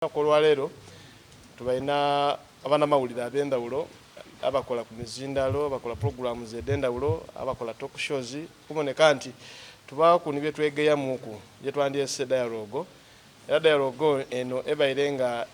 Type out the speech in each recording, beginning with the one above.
Olwaleero tubalina abanamawulire ab'endawulo abakola ku mizindalo, bakola programs ez'endawulo, abakola talk shows. Kuboneka nti tubaako bye twegeyamuku bye twandyese dialogue. Era dialogue eno ebaire nga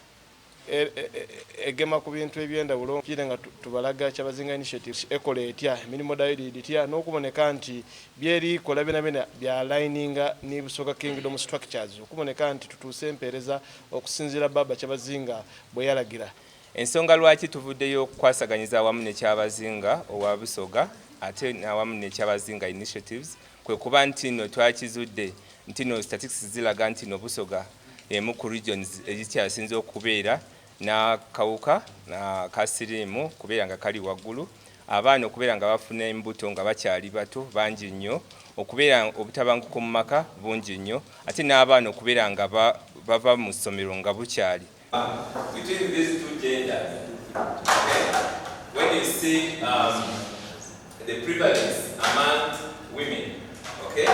egema ku bintu eby'endawulo kire nga tubalaga Kyabazinga initiatives ekola etya emirimu dayo ditya n'okuboneka nti byeri kola bina bya lininga ne Busoga Kingdom structures. Okuboneka nti tutuuse empeereza okusinziira Baba Kyabazinga bwe yalagira. Ensonga lwaki tuvuddeyo okukwasaganyiza awamu ne Kyabazinga owa Busoga ate awamu ne Kyabazinga initiatives kwe kuba nti no twakizudde nti no statistics zilaga nti no Busoga emu ku regions ezikyasinze okubeera n'akawuka na kasirimu kubeera nga kali waggulu, abaana okubeera nga bafuna embuto nga bakyali bato bangi nnyo, okubeera obutabanguko mu maka bungi nnyo, ate n'abaana okubeera nga bava mu ssomero nga bukyali. Between these two genders, okay, when you see the prevalence among women, okay,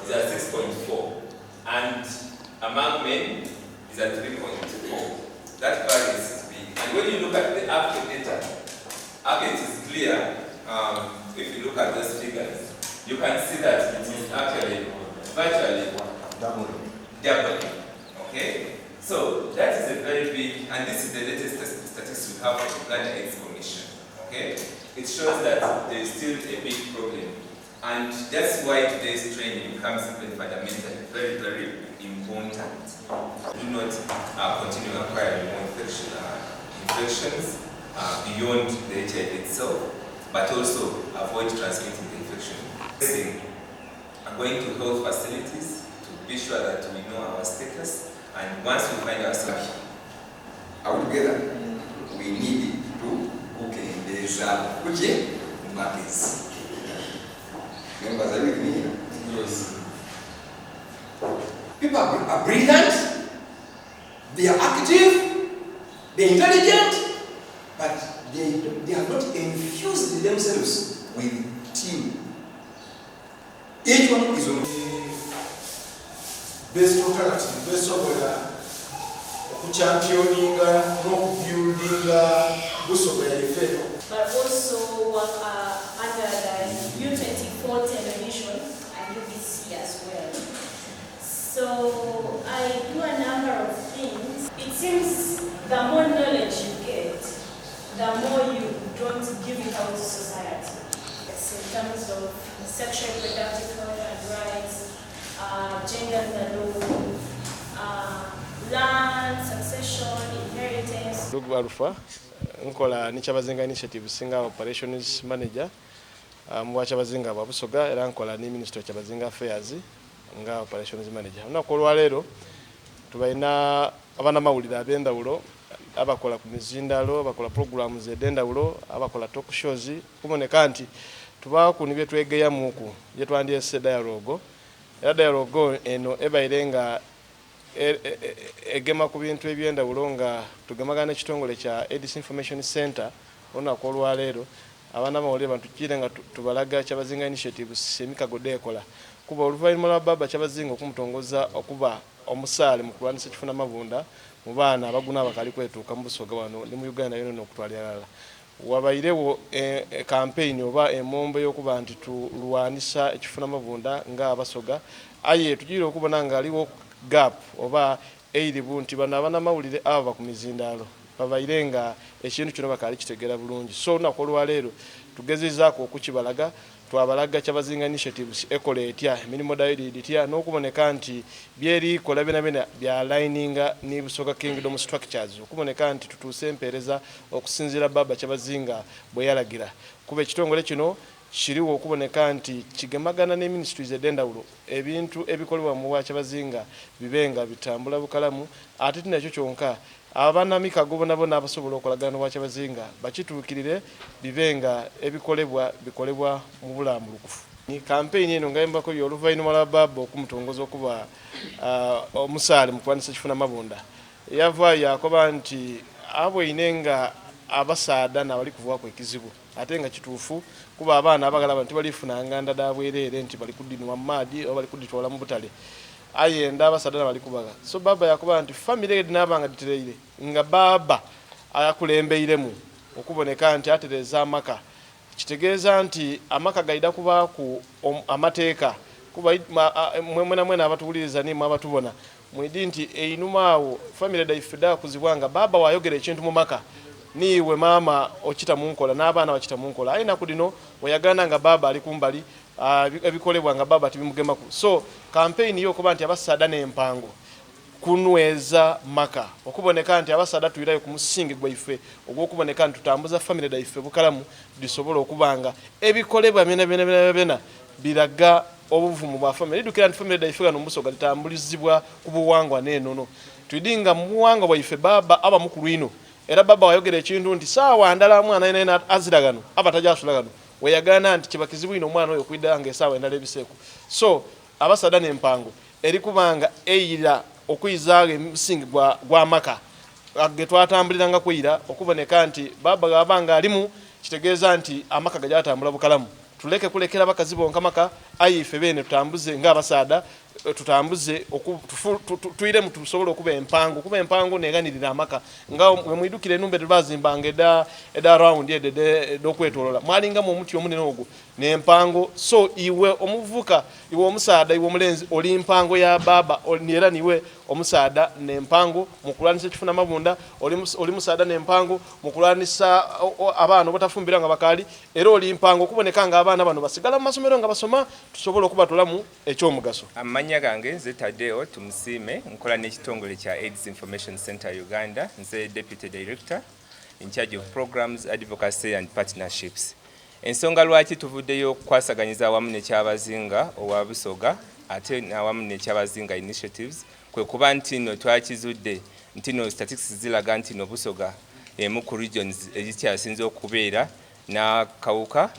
is at 6.4, and among men is at 3.4. That variance is big. And when you look at the actual data, it is clear, if you look at those figures, you can see that it is actually virtually doubling. Okay? So that is a very big, and this is the latest statistics we have from the Uganda AIDS Commission. Okay? It shows that there is still a big problem. And that's why today's training becomes even fundamentally very, very important. Do not continue acquiring more infections beyond the HIV itself, but also avoid transmitting the infection. I'm going to health facilities to be sure that we know our status, and once we find ourselves together, we need to cook in the markets. Members are with me? Yes. People are brilliant, they are active, they are intelligent, but they have not infused themselves with team. Each one is on best locality, best of championing, no building, Busoga Yefedo. But also work under the U24 television and UBC as well. So I do a number of things. It seems the more knowledge you get, the more you don't give it out to society. It's in terms of sexual reproductive health and rights, gender and law, land, succession, inheritance. Alpha, nkola ni Kyabazinga initiative singa operations manager mu Kyabazinga wa Busoga, era nkola ni minister of Kyabazinga affairs nga operations manager. Olunaku olwaleero tubalina abanamawulire ab'endawulo abakola ku mizindalo, bakola programs ez'endawulo, abakola talk shows. Kuboneka nti tubaako bye twegeyamuku bye twandyese dialogue. Era dialogue eno ebaire nga egema ku bintu eby'endawulo nga tugemagana ekitongole kya AIDS Information Center. Olunaku olwaleero abanamawulire bantukire nga tubalaga Kyabazinga initiatives emikago dekola kuba oluvannyuma lwa Baba Kyabazinga okumutongoza okuba omusaale mu kulwanyisa ekifuna mavunda mu baana abaguna abakali kwetuuka mu Busoga wano ne mu Uganda yonna okutwalira wabairewo campaign oba emombo y'okuba nti tulwanisa ekifuna mavunda nga Abasoga aye tujire okubona nga aliwo gap oba eiribu nti bano abanamawulire aba ku mizindalo babaire nga ekintu kino bakali kitegera bulungi. So olunaku olwaleero tugezezaako okukibalaga, twabalaga Kyabazinga initiatives ekola etya emirimu dayo ditya n'okuboneka nti byeri kola bina bya lininga ne Busoga Kingdom structures. Okuboneka nti tutuuse empeereza okusinziira Baba Kyabazinga bwe yalagira. Kuba ekitongole kino kiriwo okuboneka nti kigemagana ne ministries ez'endawulo ebintu ebikolebwa mu Kyabazinga bibenga bitambula bukalamu, ate tinakyo kyonka abanamikago bona abasobola okolagana ne Kyabazinga bakituukirire bibenga bikolebwa mu bulambulukufu. Ni campaign eno nga yembako y'oluvannyuma lwa Baba okumutongoza okuba omusaale mu kulwanyisa ekifuna mavunda. Yavaayo yakoba nti abweine nga abasaada nabali kuvuwako ekizibu ate nga kituufu kuba abaana abagalaba nti balifuna nganda dabwerere nti bali kudinwa mu maadi oba bali kuditwala mu butale. ayenda abasaadana bali kubaga so baba yakuba nti family edinabanga ditereire nga baba ayakulembeiremu okuboneka nti atereza amaka kitegeeza nti amaka gaida kuba ku amateeka kuba mwena abatuwuliriza ni abatubona mwidi nti einumaawo family daifida kuzibwanga baba wayogera ekintu mu maka niwe mama okita munkola n'abaana bakita munkola aina kudino oyagana nga baba ali kumbali ebikolebwa nga baba tibimugemaku so campaign yo kuba nti abasaada n'empango kunweza maka okuboneka nti abasaada tuyirayo ku musingi gwaife ogw'okuboneka nti tutambuza family daife bukalamu disobola okubanga ebikolebwa bena biraga obuvumu bwa family dukira nti family daife gano Busoga litambulizibwa ku buwangwa n'enono twidinga mu buwangwa bwaife baba aba mukulu ino era baba wayogera ekintu nti saawa ndala mwana ina aziragano abatajasula weyagana nti kibakizibu ino mwana oyo kwidanga esaawa endala ebiseeko so abasaada n'empango eri kubanga eyira okuyizaaga emisingi gwa maka ge twatambuliranga kwira okuboneka nti baba gabanga alimu kitegeeza nti amaka gajatambula bukalamu tuleke kulekera bakazi bonka maka ayife bene tutambuze nga abasaada tutambuze tuire mu tusobola okuba empango neganirira amaka nga mwidukire numbe bazimbanga eda round dokwetolola mwalinga mu muti omunene ogwo n'empango so iwe omuvuka iwe omusaada iwe omulenzi oli empango ya baba era niwe omusaada n'empango mukulanisa kifuna mabunda oli musaada n'empango mukulanisa abaana batafumbira nga bakali era oli empango kuboneka nga abaana bano basigala mu masomero nga basoma tusobola okubatolamu ekyomugaso amanya gange nze Tadeo Tumusiime nkola n'ekitongole kya AIDS Information Center Uganda nze Deputy Director in charge of Programs, Advocacy and Partnerships. Ensonga lwaki tuvuddeyo okukwasaganyiza awamu n'ekyabazinga owa Busoga ate n'awamu n'ekyabazinga initiatives kwe kuba nti nno twakizudde nti nno statistics ziraga nti nno Busoga emu ku regions ezikyasinze okubeera n'akawuka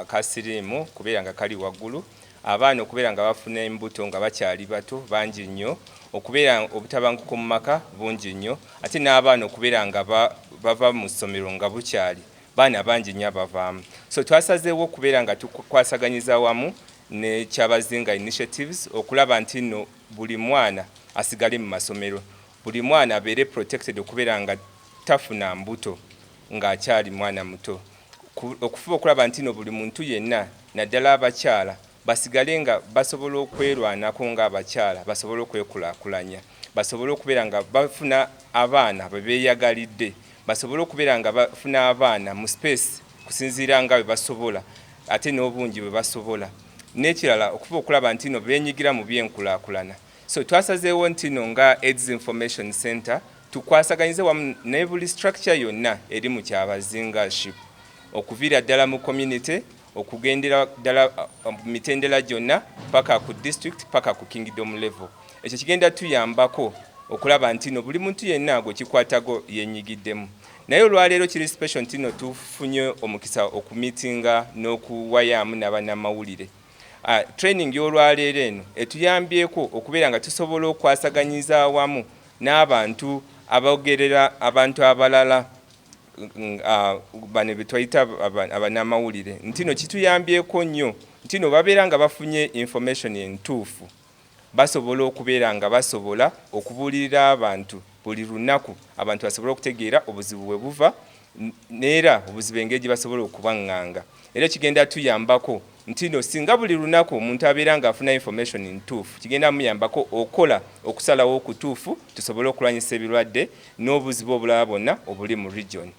ka siriimu kubeera nga kali waggulu abaana okubeera nga bafuna embuto nga bakyali bato bangi nnyo okubeera obutabanguko mu maka bungi nnyo ate n'abaana okubeera nga bava mu ssomero nga bukyali baana bangi nnyo abavaamu so twasazeewo okubeera nga tukwasaganyiza wamu n'ekyabazinga initiatives okulaba nti nno buli mwana asigale mu masomero buli mwana abeere protected okubeera nga tafuna mbuto ng'akyali mwana muto okufuba okulaba nti nno buli muntu yenna naddala abakyala basigale nga basobola okwerwanako ng'abakyala basobola okwekulaakulanya basobola okubeera nga bafuna abaana bebeeyagalidde basobola okubeera nga bafuna abaana mu space kusinziira nga bwe basobola ate n'obungi bwe basobola n'ekirala okuba okulaba nti no beenyigira mu byenkulaakulana so twasazeewo nti no nga AIDS Information Center tukwasaganyize wamu ne buli structure yonna eri mu kyabazinga-ship okuviira ddala mu community okugendera ddala mitendera gyonna paka ku district paka ku kingdom level ekyo kigenda tuyambako okulaba nti no buli muntu yenna gwe kikwatago yenyigiddemu naye olwaleero kiri special nti no tufunye omukisa okumitinga n'okuwayaamu n'abannamawulire training y'olwaleero eno etuyambyeko okubeera nga tusobola okwasaganyiza awamu n'abantu abogerera abantu abalala bane betwayita abannamawulire nti no kituyambyeko nnyo nti no babeera nga bafunye information entuufu basobola okubeera nga basobola okubuulirira abantu buli lunaku abantu basobola okutegeera obuzibu bwe buva neera obuzibu engeri basobola okubaŋŋanga era kigenda tuyambako nti no singa buli lunaku omuntu abeera nga afuna information ntuufu kigenda muyambako okola okusalawo okutuufu tusobole okulwanyisa ebirwadde n'obuzibu obulala bwonna obuli mu region.